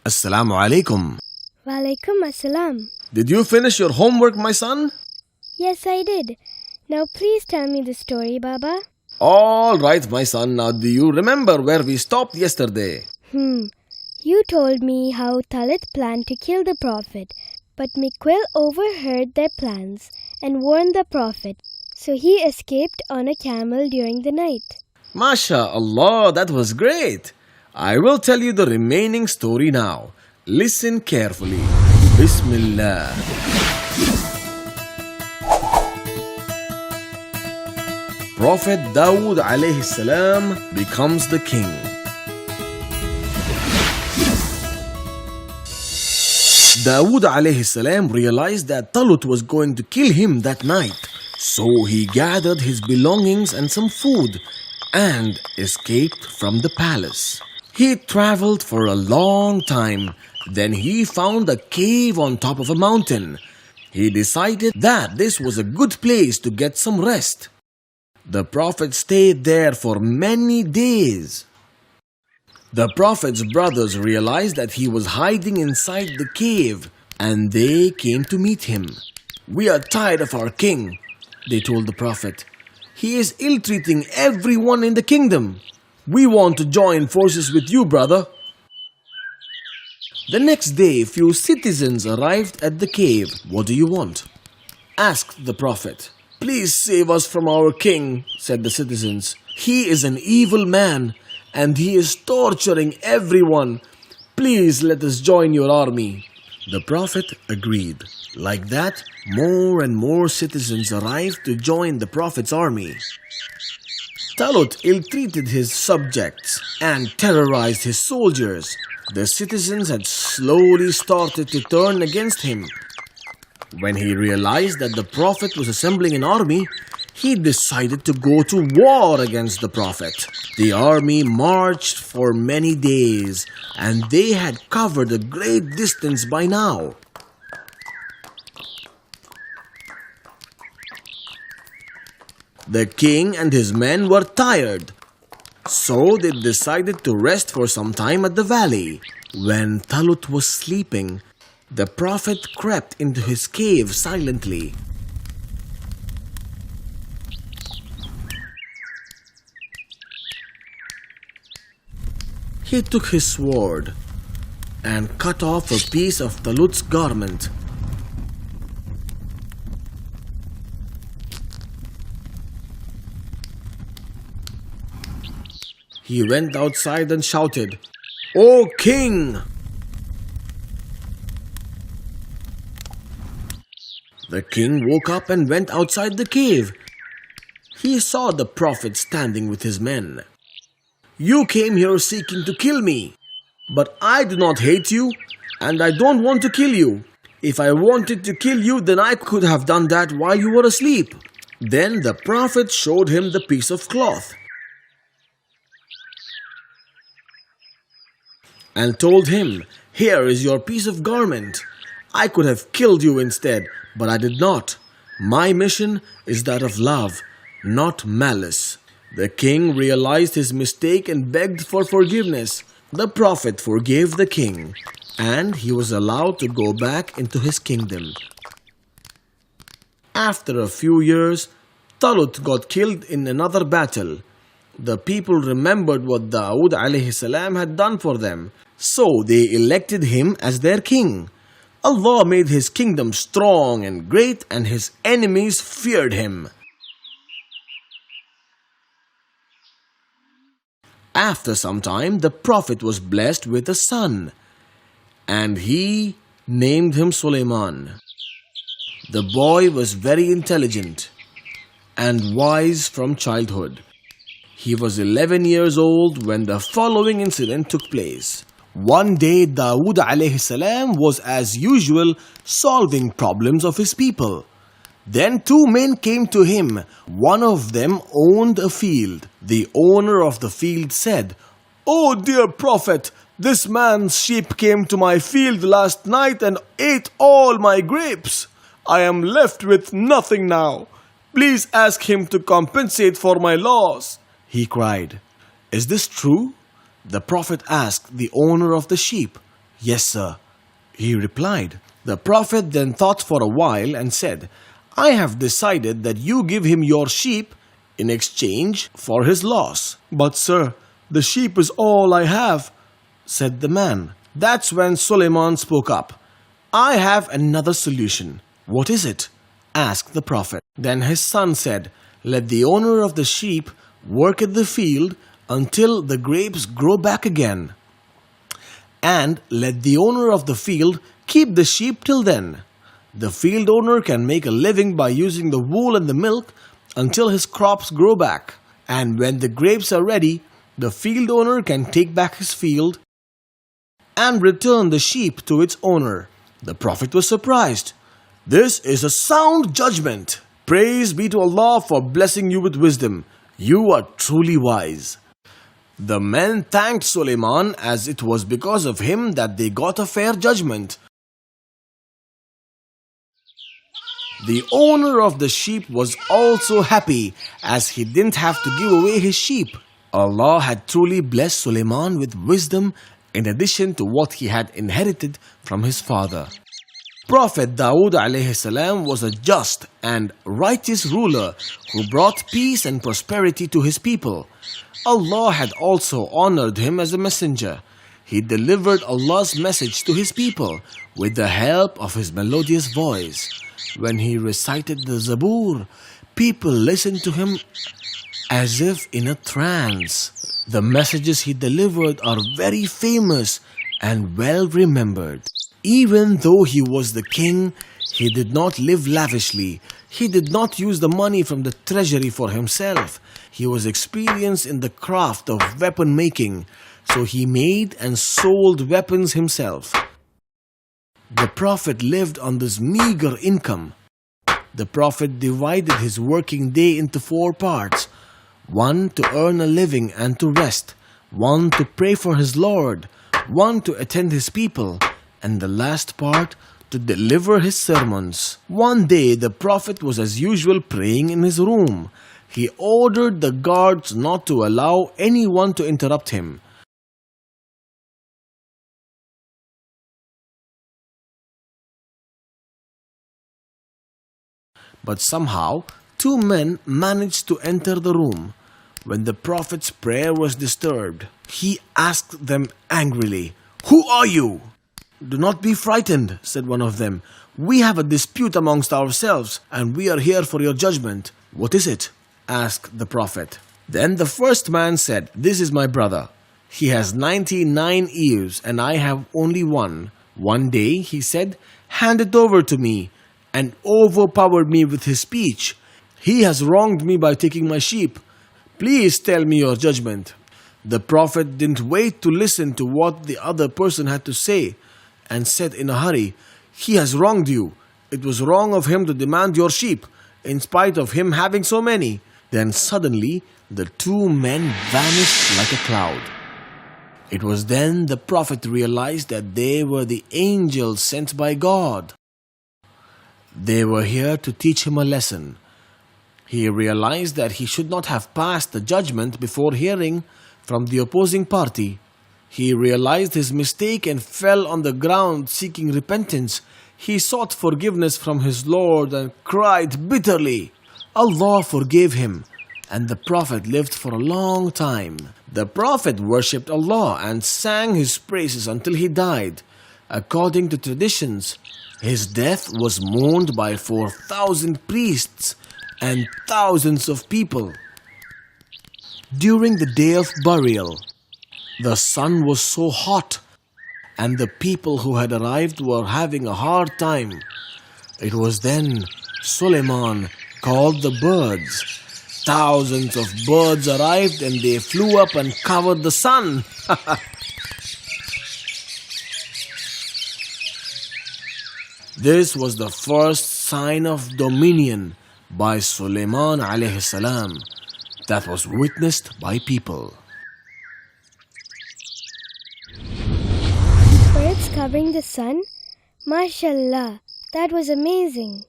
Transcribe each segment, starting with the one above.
Assalamu alaikum. Walaikum assalam. Did you finish your homework, my son? Yes, I did. Now please tell me the story, Baba. All right, my son. Now, do you remember where we stopped yesterday? You told me how Talit planned to kill the Prophet, but Miquel overheard their plans and warned the Prophet, so he escaped on a camel during the night. MashaAllah, that was great. I will tell you the remaining story now. Listen carefully. Bismillah. Prophet Dawud alayhi salam becomes the king. Dawud alayhi salam realized that Talut was going to kill him that night. So he gathered his belongings and some food and escaped from the palace. He traveled for a long time. Then he found a cave on top of a mountain. He decided that this was a good place to get some rest. The Prophet stayed there for many days. The Prophet's brothers realized that he was hiding inside the cave and they came to meet him. "We are tired of our king," they told the Prophet. "He is ill-treating everyone in the kingdom. We want to join forces with you, brother." The next day, few citizens arrived at the cave. "What do you want?" asked the Prophet. "Please save us from our king," said the citizens. "He is an evil man and he is torturing everyone. Please let us join your army." The Prophet agreed. Like that, more and more citizens arrived to join the Prophet's army. Talut ill-treated his subjects and terrorized his soldiers. The citizens had slowly started to turn against him. When he realized that the Prophet was assembling an army, he decided to go to war against the Prophet. The army marched for many days and they had covered a great distance by now. The king and his men were tired, so they decided to rest for some time at the valley. When Talut was sleeping, the Prophet crept into his cave silently. He took his sword and cut off a piece of Talut's garment. He went outside and shouted, "O king!" The king woke up and went outside the cave. He saw the Prophet standing with his men. "You came here seeking to kill me, but I do not hate you and I don't want to kill you. If I wanted to kill you, then I could have done that while you were asleep." Then the Prophet showed him the piece of cloth and told him, "Here is your piece of garment. I could have killed you instead, but I did not. My mission is that of love, not malice." The king realized his mistake and begged for forgiveness. The Prophet forgave the king, and he was allowed to go back into his kingdom. After a few years, Talut got killed in another battle. The people remembered what Dawud alayhi salam had done for them, so they elected him as their king. Allah made his kingdom strong and great, and his enemies feared him. After some time, the Prophet was blessed with a son, and he named him Sulaiman. The boy was very intelligent and wise from childhood. He was 11 years old when the following incident took place. One day, Dawud alayhi salam was as usual solving problems of his people. Then two men came to him. One of them owned a field. The owner of the field said, "Oh dear Prophet, this man's sheep came to my field last night and ate all my grapes. I am left with nothing now. Please ask him to compensate for my loss," he cried. "Is this true?" the Prophet asked the owner of the sheep. Yes, sir, he replied. The Prophet then thought for a while and said, I have decided that you give him your sheep in exchange for his loss. But, sir, the sheep is all I have, said the man. That's when Suleiman spoke up. I have another solution. What is it? Asked the Prophet. Then his son said, let the owner of the sheep work at the field until the grapes grow back again. And let the owner of the field keep the sheep till then. The field owner can make a living by using the wool and the milk until his crops grow back. And when the grapes are ready, the field owner can take back his field and return the sheep to its owner. The Prophet was surprised. This is a sound judgment. Praise be to Allah for blessing you with wisdom. You are truly wise. The men thanked Suleiman as it was because of him that they got a fair judgment. The owner of the sheep was also happy as he didn't have to give away his sheep. Allah had truly blessed Suleiman with wisdom in addition to what he had inherited from his father. Prophet Dawud alayhi salam was a just and righteous ruler who brought peace and prosperity to his people. Allah had also honored him as a messenger. He delivered Allah's message to his people with the help of his melodious voice. When he recited the Zabur, people listened to him as if in a trance. The messages he delivered are very famous and well remembered. Even though he was the king, he did not live lavishly. He did not use the money from the treasury for himself. He was experienced in the craft of weapon making, so he made and sold weapons himself. The Prophet lived on this meager income. The Prophet divided his working day into 4 parts. 1 to earn a living and to rest, 1 to pray for his Lord, 1 to attend his people, and the last part to deliver his sermons. One day the Prophet was as usual praying in his room. He ordered the guards not to allow anyone to interrupt him. But somehow 2 men managed to enter the room. When the Prophet's prayer was disturbed, he asked them angrily, "Who are you?" "Do not be frightened," said one of them. "We have a dispute amongst ourselves, and we are here for your judgment." "What is it?" asked the Prophet. Then the first man said, "This is my brother. He has 99 ears, and I have only one. One day he said, 'Hand it over to me,' and overpowered me with his speech. He has wronged me by taking my sheep. Please tell me your judgment." The Prophet didn't wait to listen to what the other person had to say and said in a hurry, "He has wronged you. It was wrong of him to demand your sheep, in spite of him having so many." Then suddenly the 2 men vanished like a cloud. It was then the Prophet realized that they were the angels sent by God. They were here to teach him a lesson. He realized that he should not have passed the judgment before hearing from the opposing party. He realized his mistake and fell on the ground seeking repentance. He sought forgiveness from his Lord and cried bitterly. Allah forgave him, and the Prophet lived for a long time. The Prophet worshipped Allah and sang his praises until he died. According to traditions, his death was mourned by 4,000 priests and thousands of people. During the day of burial, the sun was so hot and the people who had arrived were having a hard time. It was then Suleiman called the birds. Thousands of birds arrived and they flew up and covered the sun. This was the first sign of dominion by Suleiman alayhi salam that was witnessed by people. Birds covering the sun? MashaAllah, that was amazing.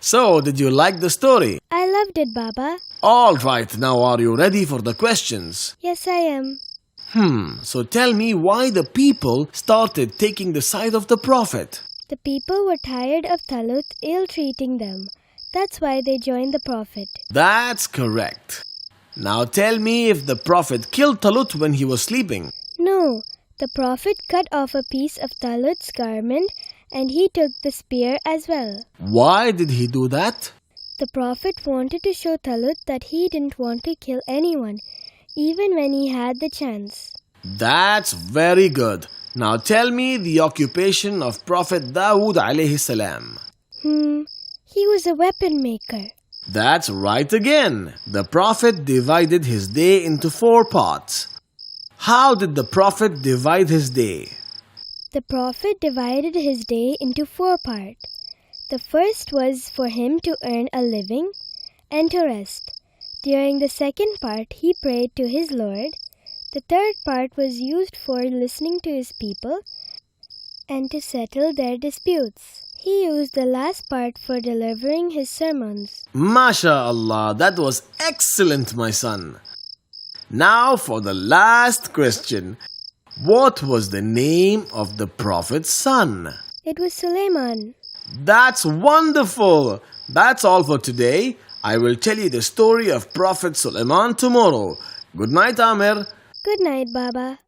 So, did you like the story? I loved it, Baba. All right, now are you ready for the questions? Yes, I am. So tell me why the people started taking the side of the Prophet. The people were tired of Talut ill-treating them. That's why they joined the Prophet. That's correct. Now tell me if the Prophet killed Talut when he was sleeping. No, the Prophet cut off a piece of Talut's garment and he took the spear as well. Why did he do that? The Prophet wanted to show Talut that he didn't want to kill anyone, even when he had the chance. That's very good. Now tell me the occupation of Prophet Dawud alayhi salam. He was a weapon maker. That's right again. The Prophet divided his day into 4 parts. How did the Prophet divide his day? The Prophet divided his day into 4 parts. The first was for him to earn a living and to rest. During the second part, he prayed to his Lord. The third part was used for listening to his people and to settle their disputes. He used the last part for delivering his sermons. MashaAllah, that was excellent, my son. Now for the last question. What was the name of the Prophet's son? It was Suleiman. That's wonderful. That's all for today. I will tell you the story of Prophet Suleiman tomorrow. Good night, Amir. Good night, Baba.